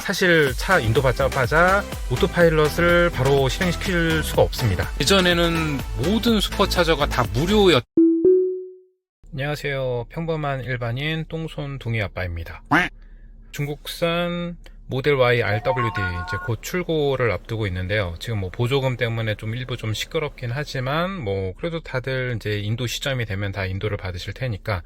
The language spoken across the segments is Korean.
사실 차 인도 받자마자 오토파일럿을 바로 실행시킬 수가 없습니다. 예전에는 모든 슈퍼차저가 다 무료였. 안녕하세요. 평범한 일반인 똥손 둥이 아빠입니다. 중국산 모델 Y RWD 이제 곧 출고를 앞두고 있는데요. 지금 뭐 보조금 때문에 좀 일부 좀 시끄럽긴 하지만 뭐 그래도 다들 이제 인도 시점이 되면 다 인도를 받으실 테니까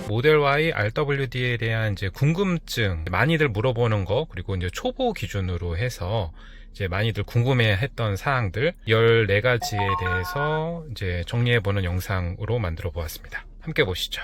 모델 Y RWD에 대한 이제 궁금증 많이들 물어보는 거, 그리고 이제 초보 기준으로 해서 이제 많이들 궁금해했던 사항들 14가지에 대해서 이제 정리해보는 영상으로 만들어 보았습니다. 함께 보시죠.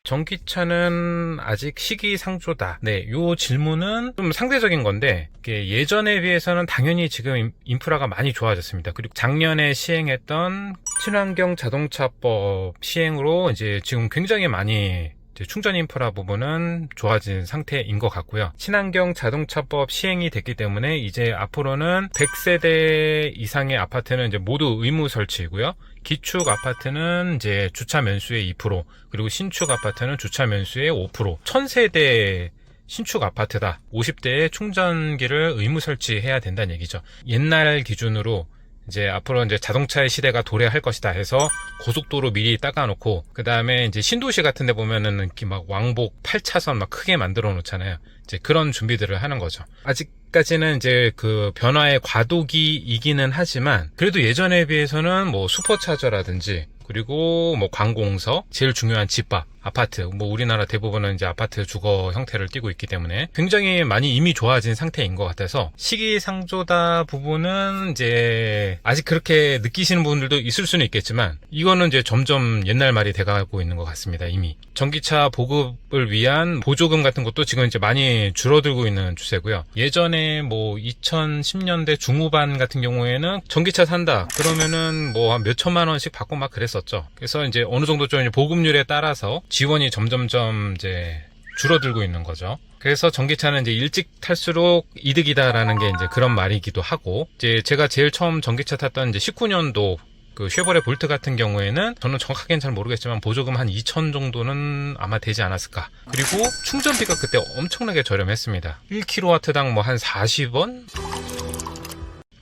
전기차는 아직 시기상조다. 네, 요 질문은 좀 상대적인 건데, 예전에 비해서는 당연히 지금 인프라가 많이 좋아졌습니다. 그리고 작년에 시행했던 친환경 자동차법 시행으로 이제 지금 굉장히 많이 충전 인프라 부분은 좋아진 상태인 것 같고요. 친환경 자동차법 시행이 됐기 때문에 이제 앞으로는 100세대 이상의 아파트는 이제 모두 의무 설치이고요. 기축 아파트는 이제 주차 면수의 2%, 그리고 신축 아파트는 주차 면수의 5%, 1000세대 신축 아파트다. 50대에 충전기를 의무 설치해야 된다는 얘기죠. 옛날 기준으로 이제 앞으로 이제 자동차의 시대가 도래할 것이다 해서 고속도로 미리 닦아놓고, 그 다음에 이제 신도시 같은 데 보면은 이렇게 막 왕복 8차선 막 크게 만들어 놓잖아요. 이제 그런 준비들을 하는 거죠. 아직까지는 이제 그 변화의 과도기이기는 하지만 그래도 예전에 비해서는 뭐 슈퍼차저라든지, 그리고 뭐 관공서, 제일 중요한 집밥, 아파트, 뭐 우리나라 대부분은 이제 아파트 주거 형태를 띠고 있기 때문에 굉장히 많이 이미 좋아진 상태인 것 같아서 시기상조다 부분은 이제 아직 그렇게 느끼시는 분들도 있을 수는 있겠지만, 이거는 이제 점점 옛날 말이 돼가고 있는 것 같습니다. 이미 전기차 보급을 위한 보조금 같은 것도 지금 이제 많이 줄어들고 있는 추세고요. 예전에 뭐 2010년대 중후반 같은 경우에는 전기차 산다 그러면은 뭐 한 몇 천만 원씩 받고 막 그랬었죠. 그래서 이제 어느 정도 좀 보급률에 따라서 지원이 점점점 이제 줄어들고 있는 거죠. 그래서 전기차는 이제 일찍 탈수록 이득이다라는 게 이제 그런 말이기도 하고, 이제 제가 제일 처음 전기차 탔던 이제 19년도 그 쉐보레 볼트 같은 경우에는 저는 정확하게는 잘 모르겠지만 보조금 한 2,000 정도는 아마 되지 않았을까. 그리고 충전비가 그때 엄청나게 저렴했습니다. 1kW당 뭐 한 40원?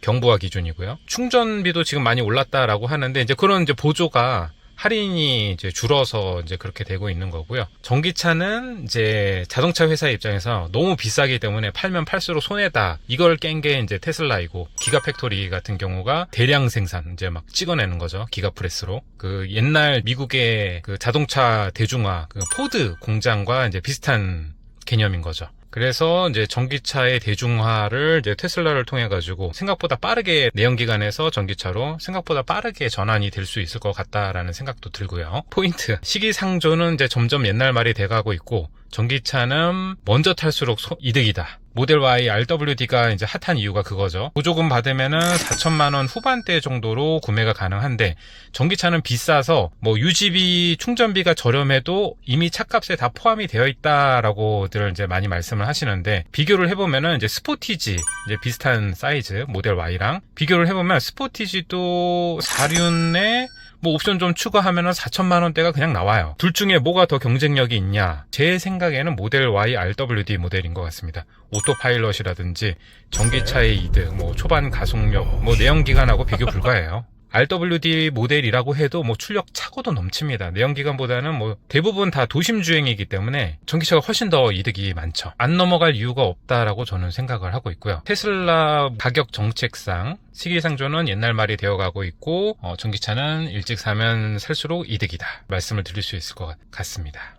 경부와 기준이고요. 충전비도 지금 많이 올랐다라고 하는데, 이제 그런 이제 보조가 할인이 이제 줄어서 이제 그렇게 되고 있는 거고요. 전기차는 이제 자동차 회사 입장에서 너무 비싸기 때문에 팔면 팔수록 손해다. 이걸 깬 게 이제 테슬라이고, 기가팩토리 같은 경우가 대량 생산 이제 막 찍어내는 거죠. 기가프레스로. 그 옛날 미국의 그 자동차 대중화 그 포드 공장과 이제 비슷한 개념인 거죠. 그래서 이제 전기차의 대중화를 이제 테슬라를 통해 가지고 생각보다 빠르게 내연기관에서 전기차로 생각보다 빠르게 전환이 될 수 있을 것 같다라는 생각도 들고요. 포인트, 시기상조는 이제 점점 옛날 말이 돼가고 있고, 전기차는 먼저 탈수록 이득이다. 모델 Y RWD가 이제 핫한 이유가 그거죠. 보조금 받으면은 4천만 원 후반대 정도로 구매가 가능한데, 전기차는 비싸서 뭐 유지비, 충전비가 저렴해도 이미 차값에 다 포함이 되어 있다라고들 이제 많이 말씀을 하시는데, 비교를 해보면은 이제 스포티지, 이제 비슷한 사이즈 모델 Y랑 비교를 해보면 스포티지도 4륜에 뭐 옵션 좀 추가하면은 4천만 원대가 그냥 나와요. 둘 중에 뭐가 더 경쟁력이 있냐? 제 생각에는 모델 Y RWD 모델인 것 같습니다. 오토파일럿이라든지 전기차의 이득, 뭐 초반 가속력, 뭐 내연기관하고 비교 불가해요. RWD 모델이라고 해도 뭐 출력 차고도 넘칩니다. 내연기관보다는 뭐 대부분 다 도심 주행이기 때문에 전기차가 훨씬 더 이득이 많죠. 안 넘어갈 이유가 없다라고 저는 생각을 하고 있고요. 테슬라 가격 정책상 시기상조는 옛날 말이 되어가고 있고, 전기차는 일찍 사면 살수록 이득이다 말씀을 드릴 수 있을 것 같습니다.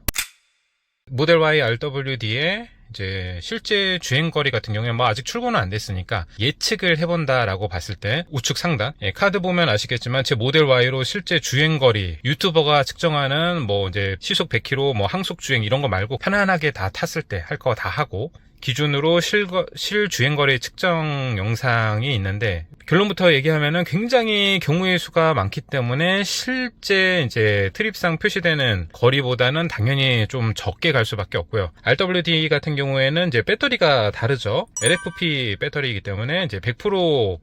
모델 Y RWD의 이제 실제 주행거리 같은 경우에 뭐 아직 출고는 안 됐으니까 예측을 해본다라고 봤을 때 우측 상단, 카드 보면 아시겠지만 제 모델 Y로 실제 주행거리, 유튜버가 측정하는 뭐 이제 시속 100km 뭐 항속 주행 이런 거 말고 편안하게 다 탔을 때 할 거 다 하고 기준으로 실 주행거리 측정 영상이 있는데, 결론부터 얘기하면은 굉장히 경우의 수가 많기 때문에 실제 이제 트립상 표시되는 거리보다는 당연히 좀 적게 갈 수밖에 없고요. RWD 같은 경우에는 이제 배터리가 다르죠. LFP 배터리이기 때문에 이제 100%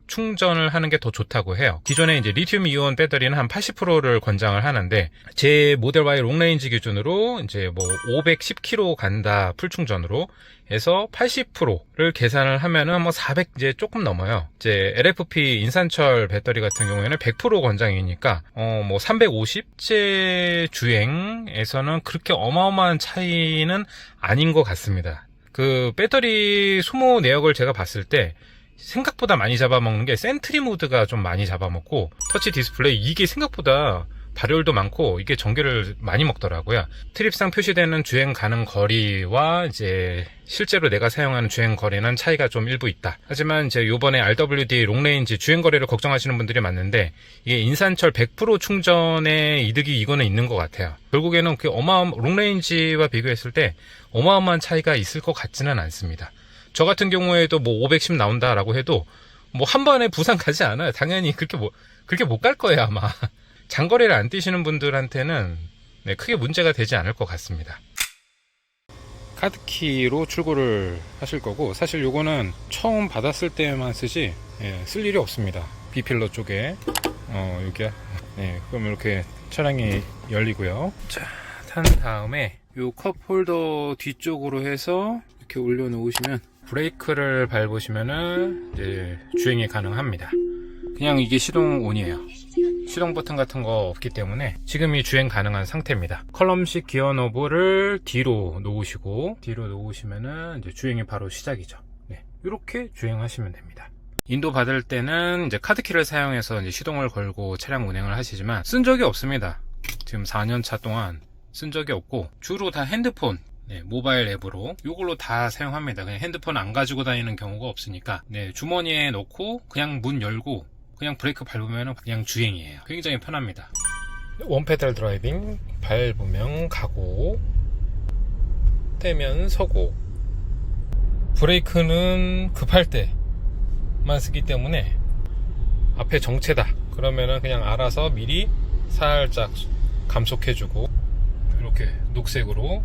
충전을 하는 게 더 좋다고 해요. 기존에 이제 리튬 이온 배터리는 한 80%를 권장을 하는데 제 모델 Y 롱레인지 기준으로 이제 뭐 510km 간다 풀 충전으로 해서 80%를 계산을 하면은 뭐 400 이제 조금 넘어요. 이제 LFP 인산철 배터리 같은 경우에는 100% 권장이니까 뭐 350제 주행에서는 그렇게 어마어마한 차이는 아닌 것 같습니다. 그 배터리 소모 내역을 제가 봤을 때 생각보다 많이 잡아먹는 게 센트리 모드가 좀 많이 잡아먹고 터치 디스플레이 이게 생각보다 발열도 많고 이게 전기를 많이 먹더라고요. 트립상 표시되는 주행 가능 거리와 이제 실제로 내가 사용하는 주행 거리는 차이가 좀 일부 있다. 하지만 이제 요번에 RWD 롱레인지 주행 거리를 걱정하시는 분들이 많은데 이게 인산철 100% 충전의 이득이 이거는 있는 것 같아요. 결국에는 그 롱레인지와 비교했을 때 어마어마한 차이가 있을 것 같지는 않습니다. 저 같은 경우에도 뭐 510 나온다라고 해도 뭐 한 번에 부산 가지 않아요. 당연히 그렇게 못 갈 거예요, 아마. 장거리를 안 뛰시는 분들한테는 네, 크게 문제가 되지 않을 것 같습니다. 카드키로 출고를 하실 거고 사실 요거는 처음 받았을 때만 쓰지 쓸 일이 없습니다. B필러 쪽에 여기야. 그럼 이렇게 차량이 열리고요. 자, 탄 다음에 요 컵 홀더 뒤쪽으로 해서 이렇게 올려 놓으시면 브레이크를 밟으시면은 이제 주행이 가능합니다. 그냥 이게 시동 온이에요. 시동 버튼 같은 거 없기 때문에 지금 이 주행 가능한 상태입니다. 컬럼식 기어 노브를 뒤로 놓으시면은 이제 주행이 바로 시작이죠. 네, 이렇게 주행하시면 됩니다. 인도 받을 때는 이제 카드키를 사용해서 이제 시동을 걸고 차량 운행을 하시지만 쓴 적이 없습니다. 지금 4년차 동안 쓴 적이 없고 주로 다 핸드폰 모바일 앱으로 이걸로 다 사용합니다. 그냥 핸드폰 안 가지고 다니는 경우가 없으니까 주머니에 넣고 그냥 문 열고 그냥 브레이크 밟으면 그냥 주행이에요. 굉장히 편합니다. 원페달 드라이빙 밟으면 가고 떼면 서고 브레이크는 급할 때만 쓰기 때문에 앞에 정체다 그러면은 그냥 알아서 미리 살짝 감속해주고 이렇게 녹색으로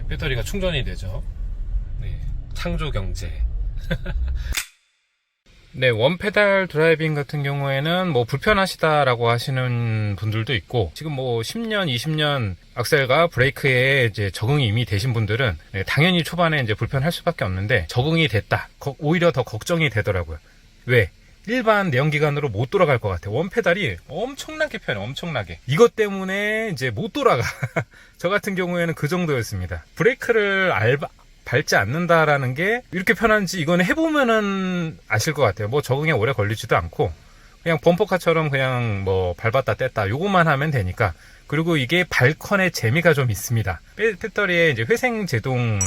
배터리가 충전이 되죠. 창조경제. 네, 원페달 드라이빙 같은 경우에는 뭐 불편하시다라고 하시는 분들도 있고 지금 뭐 10년, 20년 악셀과 브레이크에 이제 적응이 이미 되신 분들은 당연히 초반에 이제 불편할 수밖에 없는데 적응이 됐다. 오히려 더 걱정이 되더라고요. 왜? 일반 내연기관으로 못 돌아갈 것 같아요. 원페달이 엄청나게 편해요. 엄청나게. 이것 때문에 이제 못 돌아가. 저 같은 경우에는 그 정도였습니다. 브레이크를 밟지 않는다라는 게 이렇게 편한지 이거는 해보면은 아실 것 같아요. 뭐 적응에 오래 걸리지도 않고 그냥 범퍼카처럼 그냥 뭐 밟았다 뗐다 요것만 하면 되니까. 그리고 이게 발컨의 재미가 좀 있습니다. 배터리에 이제 회생 제동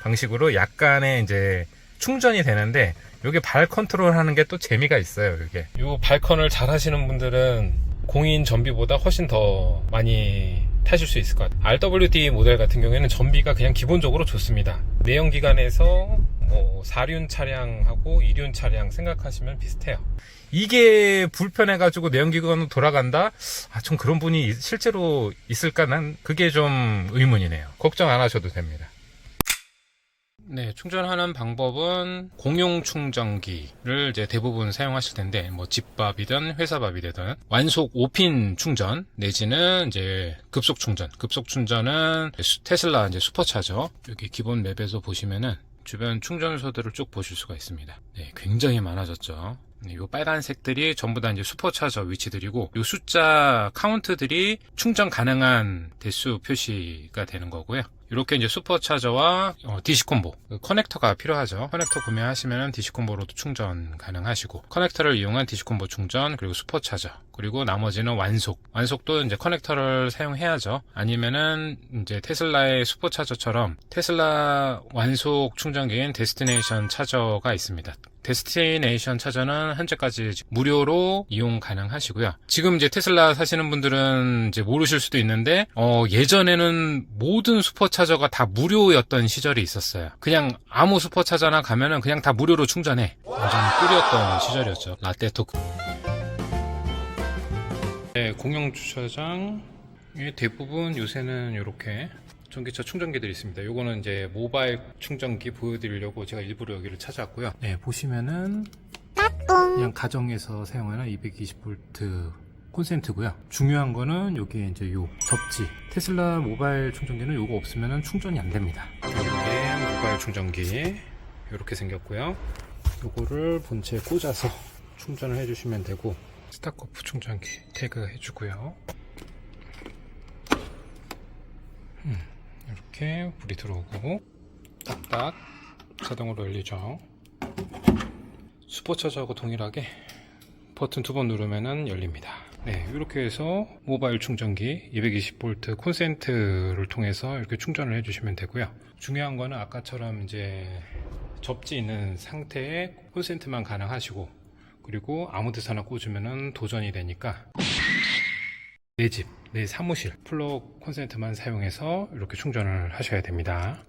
방식으로 약간의 이제 충전이 되는데 요게 발 컨트롤 하는 게 또 재미가 있어요. 이게 요 발컨을 잘 하시는 분들은 공인 전비보다 훨씬 더 많이 타실 수 있을 것 같아요. RWD 모델 같은 경우에는 전비가 그냥 기본적으로 좋습니다. 내연기관에서 뭐 4륜 차량하고 2륜 차량 생각하시면 비슷해요. 이게 불편해가지고 내연기관으로 돌아간다? 좀 그런 분이 실제로 있을까? 난 그게 좀 의문이네요. 걱정 안 하셔도 됩니다. 네, 충전하는 방법은 공용 충전기를 이제 대부분 사용하실 텐데, 뭐 집밥이든 회사밥이 되든 완속 5핀 충전 내지는 이제 급속 충전. 급속 충전은 테슬라 이제 슈퍼차저 여기 기본 맵에서 보시면은 주변 충전소들을 쭉 보실 수가 있습니다. 네, 굉장히 많아졌죠. 이 빨간색들이 전부 다 이제 슈퍼차저 위치들이고 이 숫자 카운트들이 충전 가능한 대수 표시가 되는 거고요. 이렇게 이제 슈퍼차저와 DC콤보 커넥터가 필요하죠. 커넥터 구매하시면 DC콤보로도 충전 가능하시고 커넥터를 이용한 DC콤보 충전 그리고 슈퍼차저 그리고 나머지는 완속도 이제 커넥터를 사용해야죠. 아니면은 이제 테슬라의 슈퍼차저처럼 테슬라 완속 충전기인 데스티네이션 차저가 있습니다. 데스티네이션 차저는 현재까지 무료로 이용 가능하시고요. 지금 이제 테슬라 사시는 분들은 이제 모르실 수도 있는데 예전에는 모든 슈퍼차저가 다 무료였던 시절이 있었어요. 그냥 아무 슈퍼차저나 가면은 그냥 다 무료로 충전해. 완전 꿀이었던 시절이었죠. 라떼토크. 네, 공용 주차장의 대부분 요새는 이렇게 전기차 충전기들이 있습니다. 요거는 이제 모바일 충전기 보여드리려고 제가 일부러 여기를 찾아왔고요. 네, 보시면은 그냥 가정에서 사용하는 220V 콘센트고요. 중요한 거는 여기에 이제 요 접지. 테슬라 모바일 충전기는 요거 없으면 충전이 안 됩니다. 이게 모바일 충전기 이렇게 생겼고요. 요거를 본체에 꽂아서 충전을 해주시면 되고, 스타커프 충전기 태그 해주고요. 이렇게 불이 들어오고 딱딱 자동으로 열리죠. 슈퍼차저하고 동일하게 버튼 2번 누르면은 열립니다. 네, 이렇게 해서 모바일 충전기 220V 콘센트를 통해서 이렇게 충전을 해주시면 되고요. 중요한 거는 아까처럼 이제 접지 있는 상태에 콘센트만 가능하시고, 그리고 아무 데서나 꽂으면은 도전이 되니까 내 집, 내 사무실 플러그 콘센트만 사용해서 이렇게 충전을 하셔야 됩니다.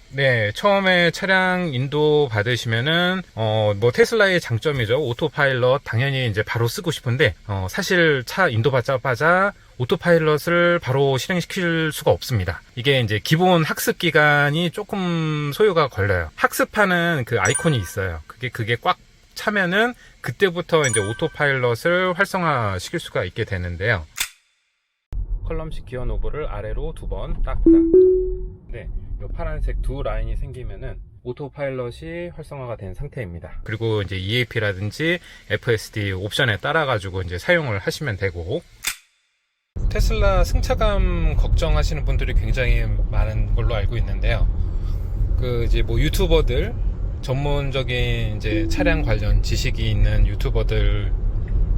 네, 처음에 차량 인도 받으시면은 뭐 테슬라의 장점이죠. 오토파일럿 당연히 이제 바로 쓰고 싶은데 사실 차 인도 받자마자 오토파일럿을 바로 실행시킬 수가 없습니다. 이게 이제 기본 학습 기간이 조금 소요가 걸려요. 학습하는 그 아이콘이 있어요. 그게 꽉 차면은 그때부터 이제 오토파일럿을 활성화시킬 수가 있게 되는데요. 컬럼식 기어 노브를 아래로 2번 딱딱. 네, 요 파란색 두 라인이 생기면은 오토파일럿이 활성화가 된 상태입니다. 그리고 이제 EAP라든지 FSD 옵션에 따라 가지고 이제 사용을 하시면 되고, 테슬라 승차감 걱정하시는 분들이 굉장히 많은 걸로 알고 있는데요. 그 이제 뭐 유튜버들, 전문적인 이제 차량 관련 지식이 있는 유튜버들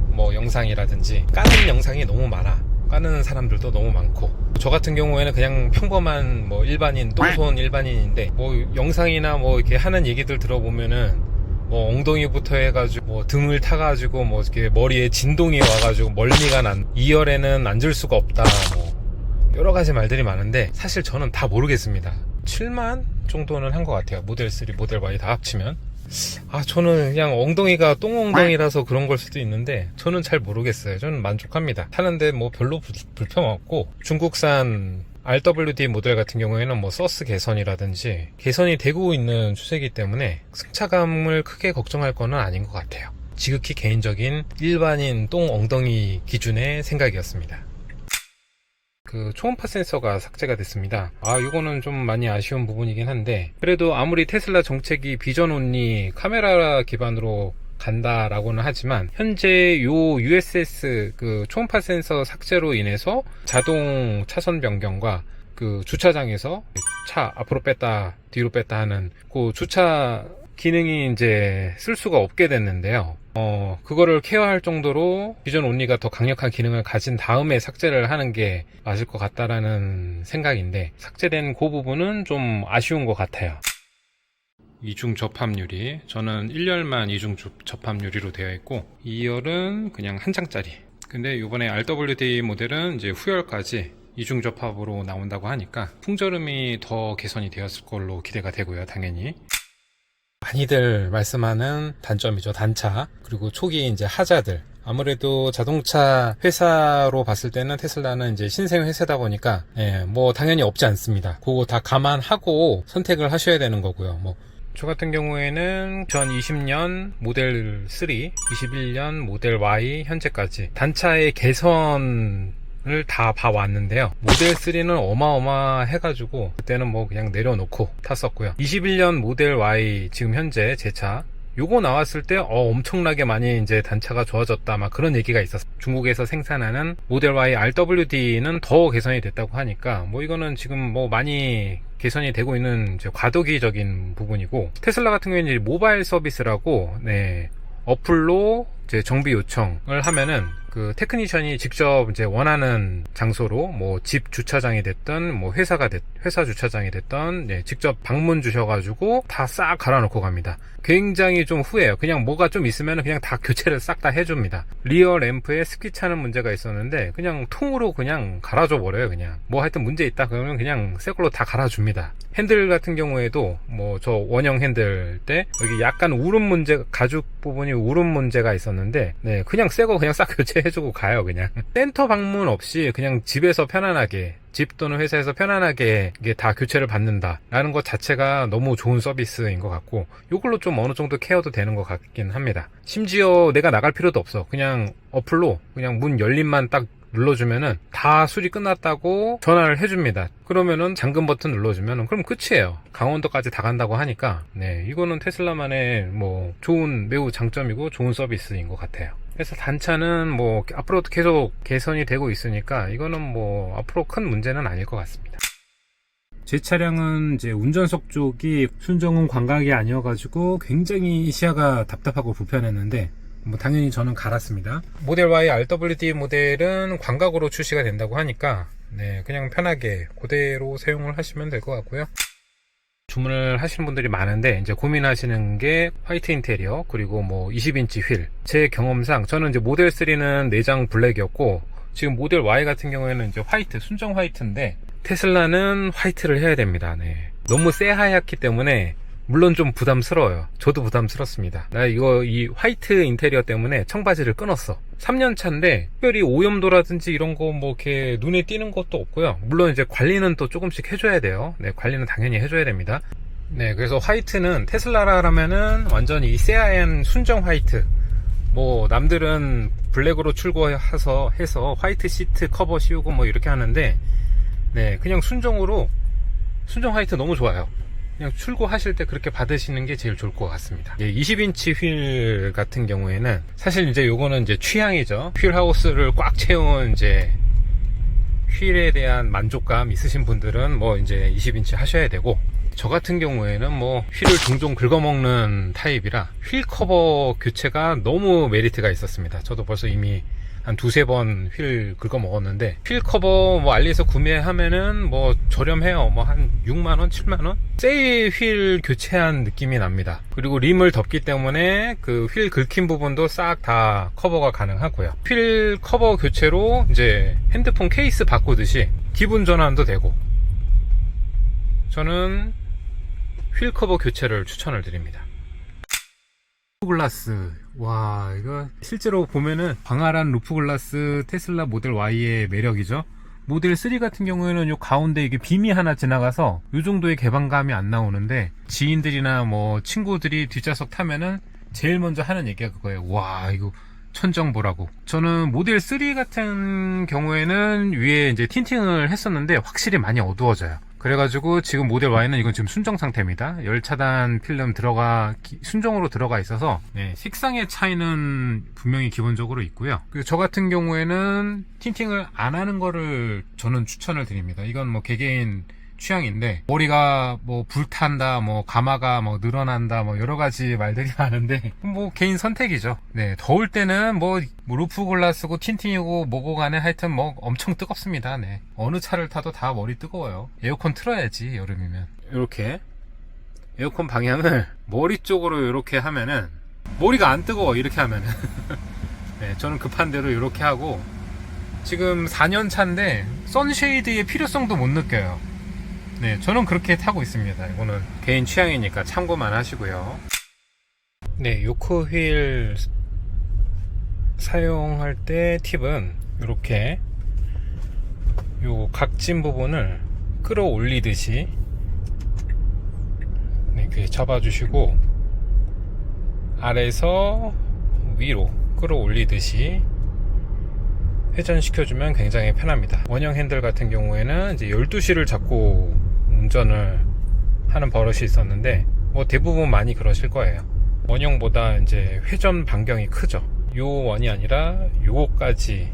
뭐 영상이라든지 까는 영상이 너무 많아. 까는 사람들도 너무 많고, 저 같은 경우에는 그냥 평범한 뭐 일반인, 똥손 일반인인데 뭐 영상이나 뭐 이렇게 하는 얘기들 들어보면은 뭐 엉덩이부터 해가지고 뭐 등을 타가지고 뭐 이렇게 머리에 진동이 와가지고 멀미가 난, 2열에는 앉을 수가 없다, 뭐 여러 가지 말들이 많은데 사실 저는 다 모르겠습니다. 7만 정도는 한 것 같아요. 모델 3, 모델 Y 다 합치면. 저는 그냥 엉덩이가 똥엉덩이라서 그런 걸 수도 있는데 저는 잘 모르겠어요. 저는 만족합니다. 타는데 뭐 별로 불편 없고, 중국산 RWD 모델 같은 경우에는 뭐 서스 개선이라든지 개선이 되고 있는 추세이기 때문에 승차감을 크게 걱정할 거는 아닌 것 같아요. 지극히 개인적인 일반인 똥엉덩이 기준의 생각이었습니다. 그 초음파 센서가 삭제가 됐습니다. 이거는 좀 많이 아쉬운 부분이긴 한데, 그래도 아무리 테슬라 정책이 비전 온리 카메라 기반으로 간다라고는 하지만 현재 요 USS 그 초음파 센서 삭제로 인해서 자동 차선 변경과 그 주차장에서 차 앞으로 뺐다 뒤로 뺐다 하는 그 주차 기능이 이제 쓸 수가 없게 됐는데요. 그거를 케어할 정도로 비전 온리가 더 강력한 기능을 가진 다음에 삭제를 하는 게 맞을 것 같다라는 생각인데, 삭제된 그 부분은 좀 아쉬운 것 같아요. 이중 접합유리, 저는 1열만 이중 접합유리로 되어 있고 2열은 그냥 한 장짜리. 근데 이번에 RWD 모델은 이제 후열까지 이중 접합으로 나온다고 하니까 풍절음이 더 개선이 되었을 걸로 기대가 되고요. 당연히 많이들 말씀하는 단점이죠. 단차, 그리고 초기 이제 하자들. 아무래도 자동차 회사로 봤을 때는 테슬라는 이제 신생 회사다 보니까 뭐 당연히 없지 않습니다. 그거 다 감안하고 선택을 하셔야 되는 거고요. 뭐 저 같은 경우에는 2020년 모델 3, 21년 모델 Y 현재까지 단차의 개선을 다 봐왔는데요. 모델 3는 어마어마해가지고 그때는 뭐 그냥 내려놓고 탔었고요. 21년 모델 Y 지금 현재 제 차 요거 나왔을 때 엄청나게 많이 이제 단차가 좋아졌다 막 그런 얘기가 있었어요. 중국에서 생산하는 모델 Y RWD는 더 개선이 됐다고 하니까 뭐 이거는 지금 뭐 많이 개선이 되고 있는 이제 과도기적인 부분이고, 테슬라 같은 경우에는 이제 모바일 서비스라고 어플로 이제 정비 요청을 하면은 그 테크니션이 직접 이제 원하는 장소로 뭐 집 주차장이 됐든 뭐 회사 주차장이 됐든 직접 방문 주셔가지고 다 싹 갈아놓고 갑니다. 굉장히 좀 후해요. 그냥 뭐가 좀 있으면 그냥 다 교체를 싹 다 해줍니다. 리어 램프에 습기 차는 문제가 있었는데 그냥 통으로 그냥 갈아줘 버려요. 그냥 뭐 하여튼 문제 있다 그러면 그냥 새 걸로 다 갈아줍니다. 핸들 같은 경우에도 뭐 저 원형 핸들 때 여기 약간 울음 문제, 가죽 부분이 울음 문제가 있었는데 그냥 새 거 그냥 싹 교체 해주고 가요. 그냥 센터 방문 없이 그냥 집에서 편안하게, 집 또는 회사에서 편안하게 이게 다 교체를 받는다 라는 것 자체가 너무 좋은 서비스인 것 같고, 이걸로 좀 어느 정도 케어도 되는 것 같긴 합니다. 심지어 내가 나갈 필요도 없어. 그냥 어플로 그냥 문 열림만 딱 눌러주면은 다 수리 끝났다고 전화를 해줍니다. 그러면은 잠금 버튼 눌러주면은 그럼 끝이에요. 강원도까지 다 간다고 하니까, 네, 이거는 테슬라만의 뭐 좋은, 매우 장점이고 좋은 서비스인 것 같아요. 그래서 단차는 뭐 앞으로도 계속 개선이 되고 있으니까 이거는 뭐 앞으로 큰 문제는 아닐 것 같습니다. 제 차량은 이제 운전석 쪽이 순정은 광각이 아니어가지고 굉장히 시야가 답답하고 불편했는데, 뭐 당연히 저는 갈았습니다. 모델 Y RWD 모델은 광각으로 출시가 된다고 하니까, 네, 그냥 편하게 그대로 사용을 하시면 될 것 같고요. 주문을 하시는 분들이 많은데 이제 고민하시는 게 화이트 인테리어, 그리고 뭐 20인치 휠. 제 경험상 저는 이제 모델 3는 내장 블랙이었고, 지금 모델 Y 같은 경우에는 이제 화이트, 순정 화이트인데, 테슬라는 화이트를 해야 됩니다. 네. 너무 새하얗기 때문에 물론 좀 부담스러워요. 저도 부담스럽습니다. 나 이 화이트 인테리어 때문에 청바지를 끊었어. 3년 차인데 특별히 오염도라든지 이런 거 뭐 이렇게 눈에 띄는 것도 없고요. 물론 이제 관리는 또 조금씩 해줘야 돼요. 네, 관리는 당연히 해줘야 됩니다. 네, 그래서 화이트는 테슬라라면은 완전히 이 새하얀 순정 화이트. 뭐 남들은 블랙으로 출고해서 화이트 시트 커버 씌우고 뭐 이렇게 하는데, 네, 그냥 순정 화이트 너무 좋아요. 그냥 출고하실 때 그렇게 받으시는 게 제일 좋을 것 같습니다. 20인치 휠 같은 경우에는 사실 이제 요거는 이제 취향이죠. 휠 하우스를 꽉 채운 이제 휠에 대한 만족감 있으신 분들은 뭐 이제 20인치 하셔야 되고, 저 같은 경우에는 뭐 휠을 종종 긁어먹는 타입이라 휠 커버 교체가 너무 메리트가 있었습니다. 저도 벌써 이미 한 두세 번 휠 긁어 먹었는데, 휠 커버 뭐 알리에서 구매하면은 뭐 저렴해요. 뭐 한 6만원, 7만원? 세일 휠 교체한 느낌이 납니다. 그리고 림을 덮기 때문에 그 휠 긁힌 부분도 싹 다 커버가 가능하고요. 휠 커버 교체로 이제 핸드폰 케이스 바꾸듯이 기분 전환도 되고, 저는 휠 커버 교체를 추천을 드립니다. 글라스, 와, 이거 실제로 보면은 광활한 루프 글라스 테슬라 모델 Y의 매력이죠. 모델 3 같은 경우에는 요 가운데 이게 빔이 하나 지나가서 요 정도의 개방감이 안 나오는데, 지인들이나 뭐 친구들이 뒷좌석 타면은 제일 먼저 하는 얘기가 그거예요. 와, 이거 천정 보라고. 저는 모델 3 같은 경우에는 위에 이제 틴팅을 했었는데 확실히 많이 어두워져요. 그래가지고 지금 모델 Y는 이건 지금 순정 상태입니다. 열차단 필름 순정으로 들어가 있어서, 네, 색상의 차이는 분명히 기본적으로 있고요. 그리고 저 같은 경우에는 틴팅을 안 하는 거를 저는 추천을 드립니다. 이건 뭐 개개인 취향인데, 머리가 뭐 불탄다, 뭐 가마가 뭐 늘어난다, 뭐 여러 가지 말들이 많은데 뭐 개인 선택이죠. 네, 더울 때는 뭐 루프 글라스고 틴팅이고 뭐고 간에 하여튼 뭐 엄청 뜨겁습니다. 네, 어느 차를 타도 다 머리 뜨거워요. 에어컨 틀어야지, 여름이면. 이렇게 에어컨 방향을 머리 쪽으로 이렇게 하면은 머리가 안 뜨거워. 이렇게 하면은 네, 저는 급한 대로 이렇게 하고, 지금 4년 차인데 선쉐이드의 필요성도 못 느껴요. 네, 저는 그렇게 타고 있습니다. 이거는 개인 취향이니까 참고만 하시고요. 네, 요크 휠 사용할 때 팁은 이렇게 요 각진 부분을 끌어올리듯이, 네, 이렇게 잡아주시고 아래에서 위로 끌어올리듯이 회전시켜주면 굉장히 편합니다. 원형 핸들 같은 경우에는 이제 12시를 잡고 운전을 하는 버릇이 있었는데, 뭐 대부분 많이 그러실 거예요. 원형보다 이제 회전 반경이 크죠. 요 원이 아니라 요거까지,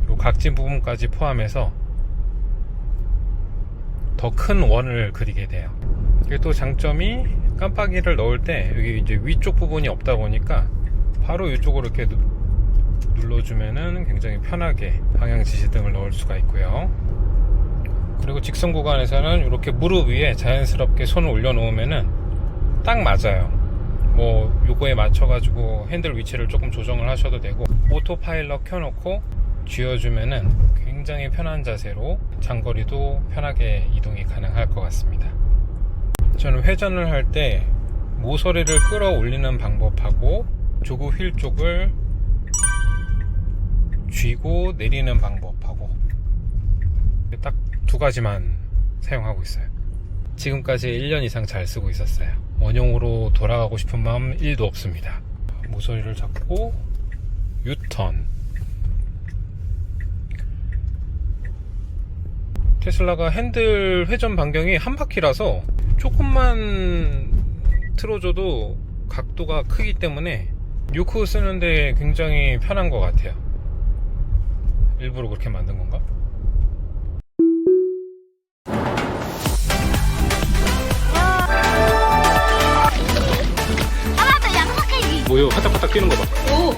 요 각진 부분까지 포함해서 더 큰 원을 그리게 돼요. 이게 또 장점이 깜빡이를 넣을 때 여기 이제 위쪽 부분이 없다 보니까 바로 이쪽으로 이렇게 눌러주면은 굉장히 편하게 방향 지시등을 넣을 수가 있고요. 그리고 직선 구간에서는 이렇게 무릎 위에 자연스럽게 손을 올려놓으면은 딱 맞아요. 뭐 요거에 맞춰가지고 핸들 위치를 조금 조정을 하셔도 되고, 오토 파일럿 켜놓고 쥐어주면은 굉장히 편한 자세로 장거리도 편하게 이동이 가능할 것 같습니다. 저는 회전을 할 때 모서리를 끌어올리는 방법하고 조그 휠 쪽을 쥐고 내리는 방법하고 딱 두 가지만 사용하고 있어요. 지금까지 1년 이상 잘 쓰고 있었어요. 원형으로 돌아가고 싶은 마음 1도 없습니다. 모서리를 잡고 유턴. 테슬라가 핸들 회전 반경이 한 바퀴라서 조금만 틀어줘도 각도가 크기 때문에 요크 쓰는데 굉장히 편한 것 같아요. 일부러 그렇게 만든 건가? 뭐요? 화딱화딱 뛰는 거 봐. 오.